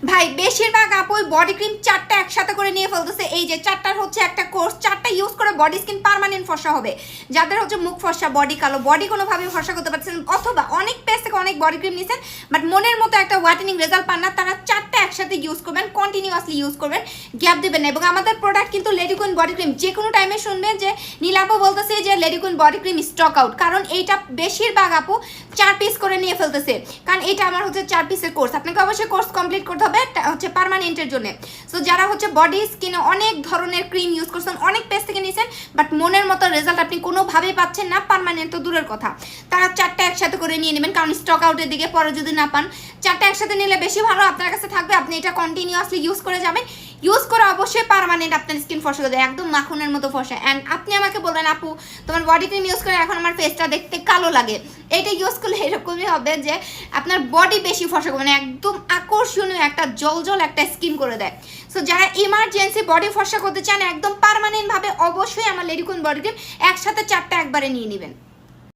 ভাই বেশিরভাগ আপুই body cream 4টা একসাথে করে নিয়ে ফেলতেছে। এই যে 4টার হচ্ছে একটা কোর্স, 4টা ইউজ করে বডি স্কিন পার্মানেন্ট ফর্সা হবে। যাদের হচ্ছে মুখ ফর্সা, বডি কালো, বডি কোনোভাবে ফর্সা করতে পারছেন, অথবা অনেক পেজ থেকে অনেক বডি ক্রিম নিছেন বাট মনের মতো একটা হোয়াইটেনিং রেজাল্ট পান না, তারা 4টা একসাথে ইউজ করবেন, কন্টিনিউয়াসলি ইউজ করবেন, গ্যাপ দেবেন না। এবং আমাদের প্রোডাক্ট কিন্তু লেডি কুইন বডি ক্রিম যে কোনো টাইমে শুনবেন যে নীলাপু বলতেছে যে lady queen body cream stock out, কারণ এইটা বেশিরভাগ আপু 4 পিস করে নিয়ে ফেলতেছে। কারণ এটা আমার হচ্ছে 4 পিসের কোর্স, আপনাকে অবশ্যই কোর্স কমপ্লিট করতে হবে হচ্ছে পার্মানেন্টের জন্য। সো যারা হচ্ছে বডি স্কিনে অনেক ধরনের ক্রিম ইউজ করছেন, অনেক পেজ থেকে নিয়েছেন বাট মনের মতো রেজাল্ট আপনি কোনোভাবেই পাচ্ছেন না, পার্মানেন্ট তো দূরের কথা, তারা 4টা একসাথে করে নিয়ে নেবেন। কারণ স্টক আউটের দিকে পরে যদি না পান, 4টা একসাথে নিলে বেশি ভালো, আপনার কাছে থাকবে, আপনি এটা কন্টিনিউয়াসলি ইউজ করে যাবেন। ইউজ করে অবশ্যই পার্মানেন্ট আপনার স্কিন ফর্সা করে দেয়, একদম মাখনের মতো ফর্সা। অ্যান্ড আপনি আমাকে বলবেন আপু তোমার বডি ক্রিম ইউজ করে এখন আমার ফেসটা দেখতে কালো লাগে, এটা ইউজ করলে এরকমই হবে যে আপনার বডি বেশি ফর্সা করবে, মানে একদম আকর্ষণীয় একটা জল একটা স্কিন করে দেয়। সো যারা ইমার্জেন্সি বডি ফর্সা করতে চান একদম পার্মানেন্টভাবে, অবশ্যই আমার লেডি কুইন বডি ক্রিম একসাথে 4টা একবারে নিয়ে নেবেন।